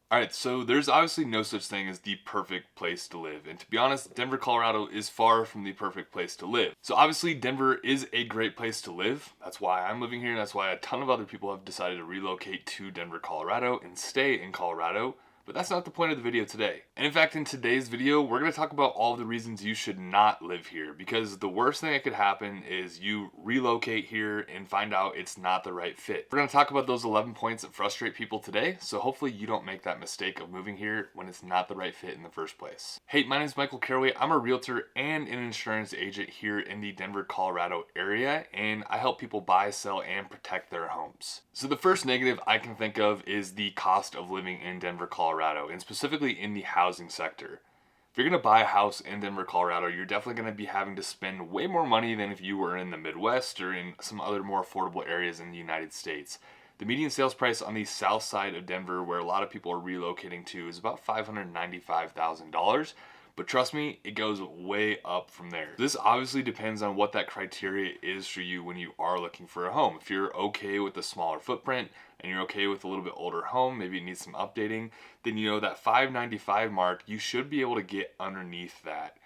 Alright, so there's obviously no such thing as the perfect place to live. And to be honest, Denver, Colorado is far from the perfect place to live. So obviously, Denver is a great place to live. That's why I'm living here. And that's why a ton of other people have decided to relocate to Denver, Colorado and stay in Colorado. But that's not the point of the video today. And in fact, in today's video, we're going to talk about all of the reasons you should not live here. Because the worst thing that could happen is you relocate here and find out it's not the right fit. We're going to talk about those 11 points that frustrate people today. So hopefully you don't make that mistake of moving here when it's not the right fit in the first place. Hey, my name is Michael Caraway. I'm a realtor and an insurance agent here in the Denver, Colorado area. And I help people buy, sell, and protect their homes. So the first negative I can think of is the cost of living in Denver, Colorado, and specifically in the housing sector. If you're going to buy a house in Denver, Colorado, you're definitely going to be having to spend way more money than if you were in the Midwest or in some other more affordable areas in the United States. The median sales price on the south side of Denver, where a lot of people are relocating to, is about $595,000. But trust me, it goes way up from there. This obviously depends on what that criteria is for you when you are looking for a home. If you're okay with a smaller footprint and you're okay with a little bit older home, maybe it needs some updating, then you know that 595 mark, you should be able to get underneath that.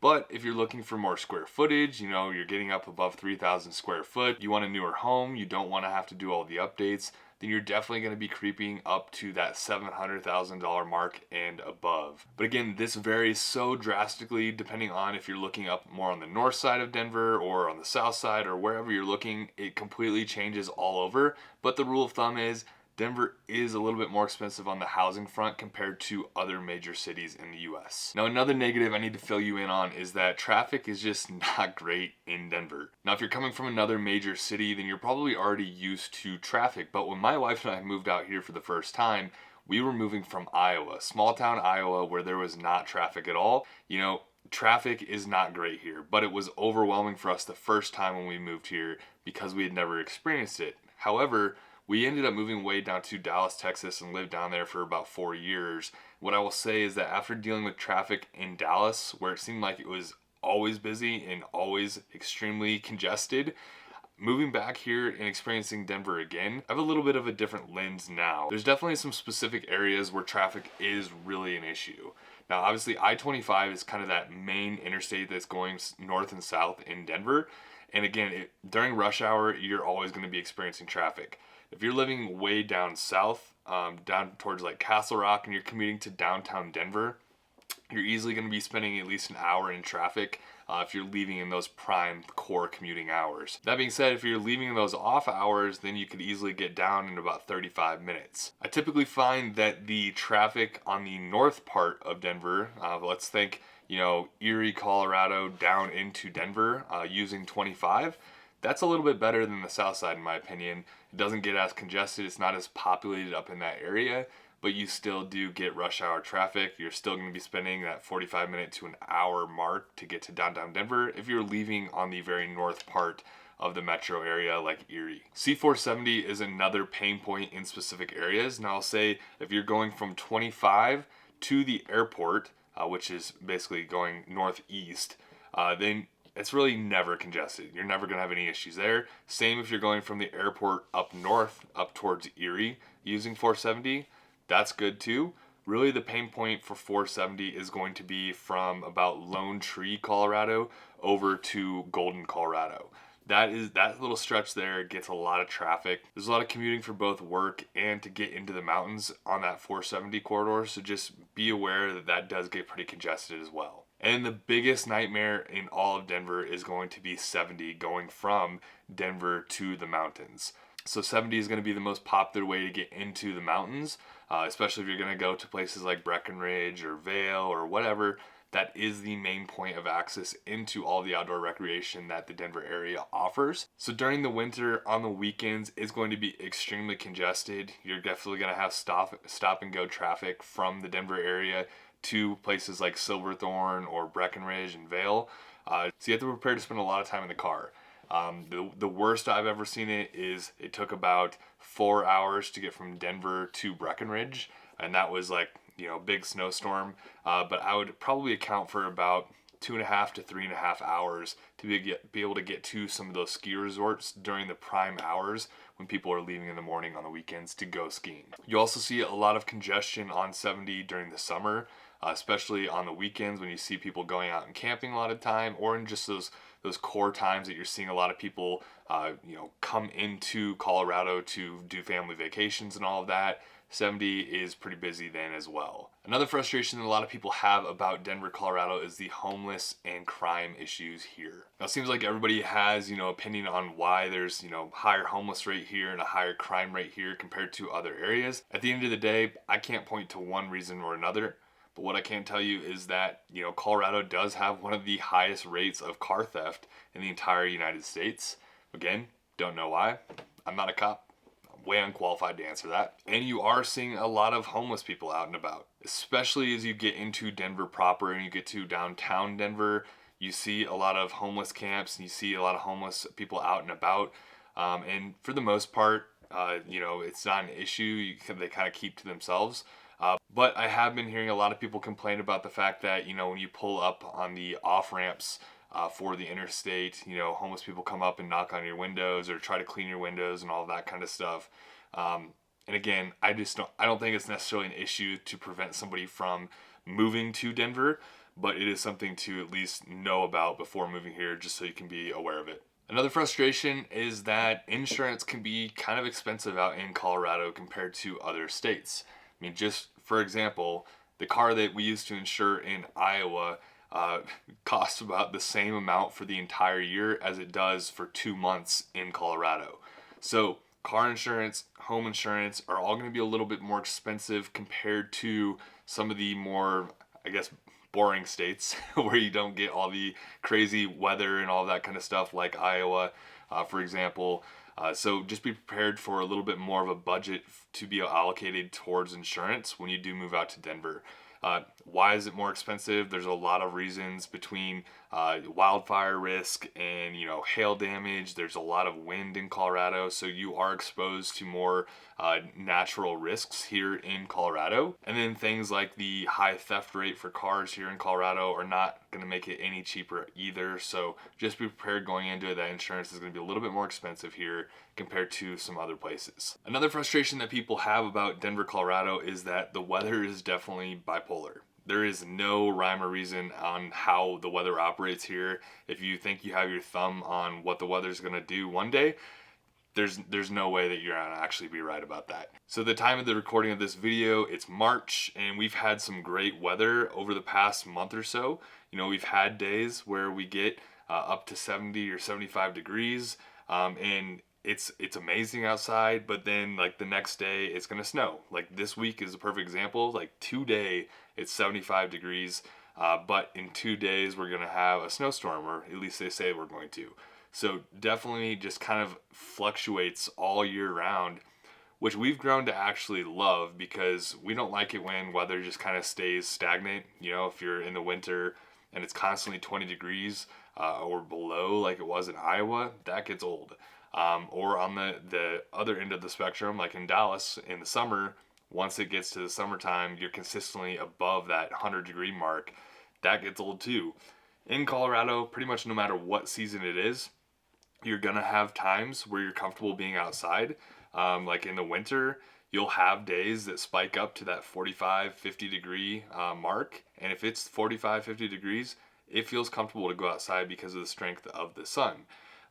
But if you're looking for more square footage, you know, you're getting up above 3,000 square foot, you want a newer home, you don't want to have to do all the updates, then you're definitely going to be creeping up to that $700,000 mark and above. But again, this varies so drastically depending on if you're looking up more on the north side of Denver or on the south side or wherever you're looking. It completely changes all over. But the rule of thumb is Denver is a little bit more expensive on the housing front compared to other major cities in the US. Now, another negative I need to fill you in on is that traffic is just not great in Denver. Now, if you're coming from another major city, then you're probably already used to traffic. But when my wife and I moved out here for the first time, we were moving from Iowa, small town Iowa, where there was not traffic at all. You know, traffic is not great here, but it was overwhelming for us the first time when we moved here because we had never experienced it. However, we ended up moving way down to Dallas, Texas, and lived down there for about 4 years. What I will say is that after dealing with traffic in Dallas, where it seemed like it was always busy and always extremely congested, moving back here and experiencing Denver again, I have a little bit of a different lens now. There's definitely some specific areas where traffic is really an issue. Now, obviously, I-25 is kind of that main interstate that's going north and south in Denver. And again, during rush hour, you're always going to be experiencing traffic. If you're living way down south, down towards like Castle Rock, and you're commuting to downtown Denver, you're easily going to be spending at least an hour in traffic if you're leaving in those prime core commuting hours. That being said, if you're leaving in those off hours, then you could easily get down in about 35 minutes. I typically find that the traffic on the north part of Denver, let's think, you know, Erie, Colorado, down into Denver using 25, that's a little bit better than the south side in my opinion. It doesn't get as congested, it's not as populated up in that area, but you still do get rush hour traffic. You're still going to be spending that 45-minute to an hour mark to get to downtown Denver if you're leaving on the very north part of the metro area like Erie. C470 is another pain point in specific areas. Now I'll say if you're going from 25 to the airport, which is basically going northeast, then it's really never congested. You're never going to have any issues there. Same if you're going from the airport up north, up towards Erie using 470. That's good too. Really the pain point for 470 is going to be from about Lone Tree, Colorado over to Golden, Colorado. That little stretch there gets a lot of traffic. There's a lot of commuting for both work and to get into the mountains on that 470 corridor. So just be aware that that does get pretty congested as well. And the biggest nightmare in all of Denver is going to be 70 going from Denver to the mountains. So 70 is going to be the most popular way to get into the mountains, especially if you're going to go to places like Breckenridge or Vail or whatever. That is the main point of access into all the outdoor recreation that the Denver area offers. So during the winter, on the weekends, it's going to be extremely congested. You're definitely going to have stop and go traffic from the Denver area to places like Silverthorne or Breckenridge and Vail. So you have to prepare to spend a lot of time in the car. The worst I've ever seen it is it took about 4 hours to get from Denver to Breckenridge, and that was like, you know, big snowstorm. But I would probably account for about 2.5 to 3.5 hours to be able to get to some of those ski resorts during the prime hours when people are leaving in the morning on the weekends to go skiing. You also see a lot of congestion on 70 during the summer, especially on the weekends when you see people going out and camping a lot of time, or in just those core times that you're seeing a lot of people come into Colorado to do family vacations and all of that. 70 is pretty busy then as well. Another frustration that a lot of people have about Denver, Colorado is the homeless and crime issues here. Now it seems like everybody has, opinion on why there's, higher homeless rate here and a higher crime rate here compared to other areas. At the end of the day, I can't point to one reason or another. But what I can tell you is that, Colorado does have one of the highest rates of car theft in the entire United States. Again, don't know why. I'm not a cop. I'm way unqualified to answer that. And you are seeing a lot of homeless people out and about, especially as you get into Denver proper and you get to downtown Denver. You see a lot of homeless camps and you see a lot of homeless people out and about. And for the most part, it's not an issue. They kind of keep to themselves. But I have been hearing a lot of people complain about the fact that, when you pull up on the off-ramps for the interstate, homeless people come up and knock on your windows or try to clean your windows and all that kind of stuff. And again, I don't think it's necessarily an issue to prevent somebody from moving to Denver, but it is something to at least know about before moving here, just so you can be aware of it. Another frustration is that insurance can be kind of expensive out in Colorado compared to other states. I mean, just for example, the car that we used to insure in Iowa costs about the same amount for the entire year as it does for 2 months in Colorado. So car insurance, home insurance are all going to be a little bit more expensive compared to some of the more, boring states where you don't get all the crazy weather and all that kind of stuff like Iowa, for example. So just be prepared for a little bit more of a budget to be allocated towards insurance when you do move out to Denver. Why is it more expensive? There's a lot of reasons between wildfire risk and hail damage. There's a lot of wind in Colorado, so you are exposed to more natural risks here in Colorado. And then things like the high theft rate for cars here in Colorado are not going to make it any cheaper either. So just be prepared going into it that insurance is going to be a little bit more expensive here compared to some other places. Another frustration that people have about Denver, Colorado is that the weather is definitely bipolar. There is no rhyme or reason on how the weather operates here. If you think you have your thumb on what the weather's going to do one day, there's no way that you're going to actually be right about that. So the time of the recording of this video, it's March, and we've had some great weather over the past month or so. We've had days where we get up to 70 or 75 degrees, and it's amazing outside, but then the next day it's gonna snow. This week is a perfect example. Today it's 75 degrees, but in 2 days we're gonna have a snowstorm, or at least they say we're going to. So definitely just kind of fluctuates all year round, which we've grown to actually love because we don't like it when weather just kind of stays stagnant. If you're in the winter and it's constantly 20 degrees or below like it was in Iowa, that gets old. Or on the other end of the spectrum, like in Dallas in the summer, once it gets to the summertime, you're consistently above that 100-degree mark. That gets old too. In Colorado, pretty much no matter what season it is, you're going to have times where you're comfortable being outside. Like in the winter, you'll have days that spike up to that 45, 50-degree mark. And if it's 45, 50 degrees, it feels comfortable to go outside because of the strength of the sun.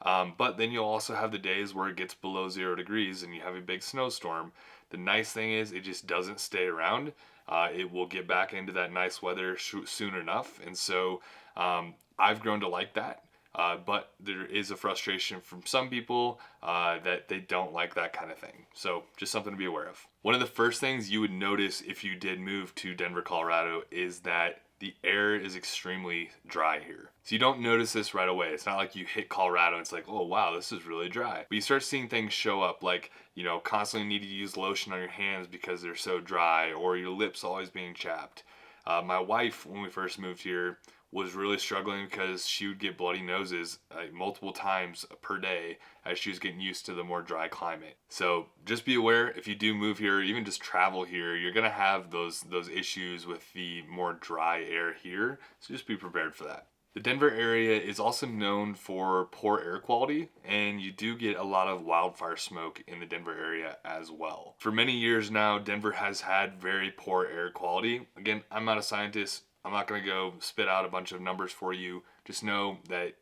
But then you'll also have the days where it gets below 0 degrees and you have a big snowstorm. The nice thing is it just doesn't stay around. It will get back into that nice weather soon enough. And so I've grown to like that. But there is a frustration from some people that they don't like that kind of thing. So just something to be aware of. One of the first things you would notice if you did move to Denver, Colorado is that the air is extremely dry here. So you don't notice this right away. It's not like you hit Colorado and it's like, oh wow, this is really dry. But you start seeing things show up like, constantly need to use lotion on your hands because they're so dry, or your lips always being chapped. My wife, when we first moved here, was really struggling because she would get bloody noses multiple times per day as she was getting used to the more dry climate. So just be aware, if you do move here, or even just travel here, you're gonna have those issues with the more dry air here. So just be prepared for that. The Denver area is also known for poor air quality, and you do get a lot of wildfire smoke in the Denver area as well. For many years now, Denver has had very poor air quality. Again, I'm not a scientist. I'm not going to go spit out a bunch of numbers for you. Just know that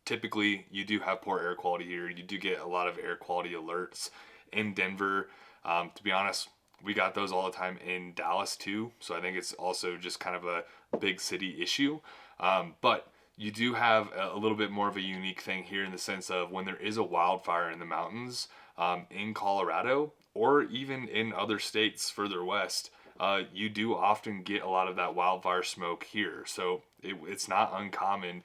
typically you do have poor air quality here. You do get a lot of air quality alerts in Denver. To be honest, we got those all the time in Dallas too. So I think it's also just kind of a big city issue. But you do have a little bit more of a unique thing here in the sense of when there is a wildfire in the mountains in Colorado or even in other states further west, you do often get a lot of that wildfire smoke here. So it's not uncommon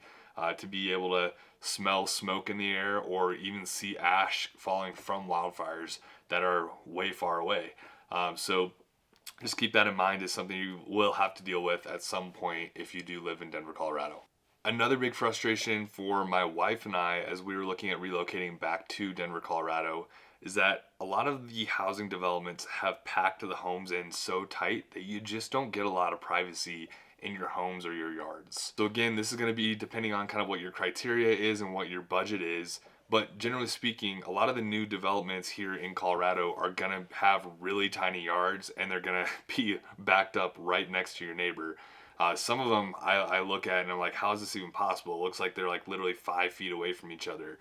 to be able to smell smoke in the air or even see ash falling from wildfires that are way far away. So just keep that in mind as something you will have to deal with at some point if you do live in Denver, Colorado. Another big frustration for my wife and I as we were looking at relocating back to Denver, Colorado, is that a lot of the housing developments have packed the homes in so tight that you just don't get a lot of privacy in your homes or your yards. So again, this is going to be depending on kind of what your criteria is and what your budget is. But generally speaking, a lot of the new developments here in Colorado are going to have really tiny yards and they're going to be backed up right next to your neighbor. Some of them I look at and I'm like, how is this even possible? It looks like they're like literally 5 feet away from each other.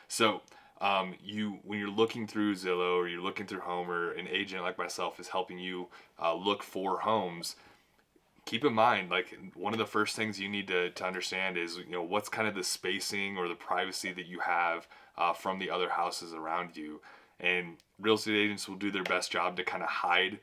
So when you're looking through Zillow or you're looking through Home, or an agent like myself is helping you look for homes, keep in mind, like, one of the first things you need to understand is, what's kind of the spacing or the privacy that you have from the other houses around you. And real estate agents will do their best job to kind of hide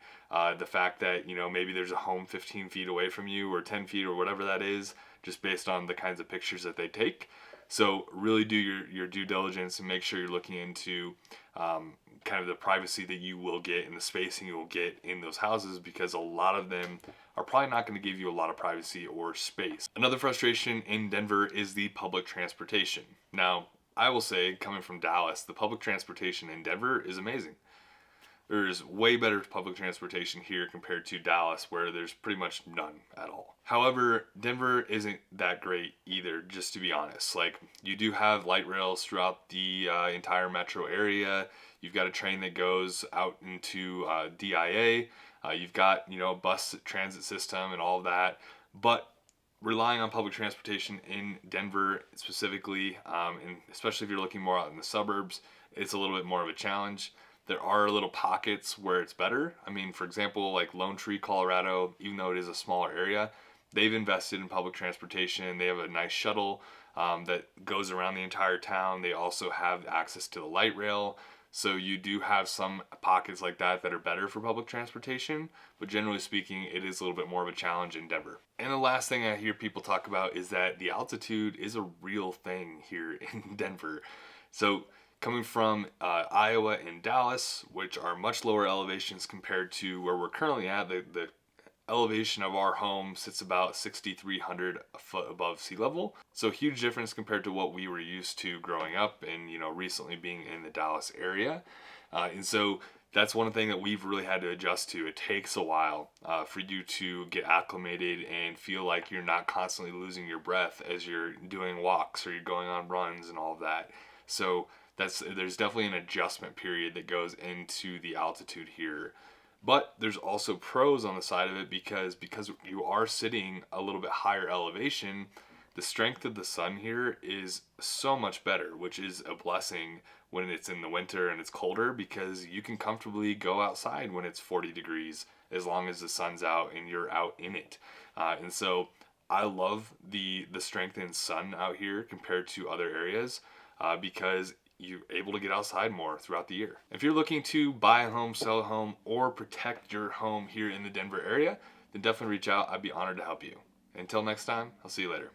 the fact that, maybe there's a home 15 feet away from you or 10 feet or whatever that is, just based on the kinds of pictures that they take. So really do your due diligence and make sure you're looking into kind of the privacy that you will get and the spacing you will get in those houses, because a lot of them are probably not going to give you a lot of privacy or space. Another frustration in Denver is the public transportation. Now, I will say, coming from Dallas, the public transportation in Denver is amazing. There's way better public transportation here compared to Dallas, where there's pretty much none at all. However, Denver isn't that great either, just to be honest. Like, you do have light rails throughout the entire metro area. You've got a train that goes out into DIA. You've got, a bus transit system and all of that. But relying on public transportation in Denver specifically, and especially if you're looking more out in the suburbs, it's a little bit more of a challenge. There are little pockets where it's better. I mean, for example, like Lone Tree, Colorado, even though it is a smaller area, they've invested in public transportation. They have a nice shuttle that goes around the entire town. They also have access to the light rail. So you do have some pockets like that that are better for public transportation, but generally speaking, it is a little bit more of a challenge in Denver. And the last thing I hear people talk about is that the altitude is a real thing here in Denver. So coming from Iowa and Dallas, which are much lower elevations compared to where we're currently at, the elevation of our home sits about 6,300 a foot above sea level. So huge difference compared to what we were used to growing up and, recently being in the Dallas area. And so that's one thing that we've really had to adjust to. It takes a while for you to get acclimated and feel like you're not constantly losing your breath as you're doing walks or you're going on runs and all of that. So there's definitely an adjustment period that goes into the altitude here. But there's also pros on the side of it because you are sitting a little bit higher elevation, the strength of the sun here is so much better, which is a blessing when it's in the winter and it's colder, because you can comfortably go outside when it's 40 degrees as long as the sun's out and you're out in it. And so I love the strength in sun out here compared to other areas because you're able to get outside more throughout the year. If you're looking to buy a home, sell a home, or protect your home here in the Denver area, then definitely reach out. I'd be honored to help you. Until next time, I'll see you later.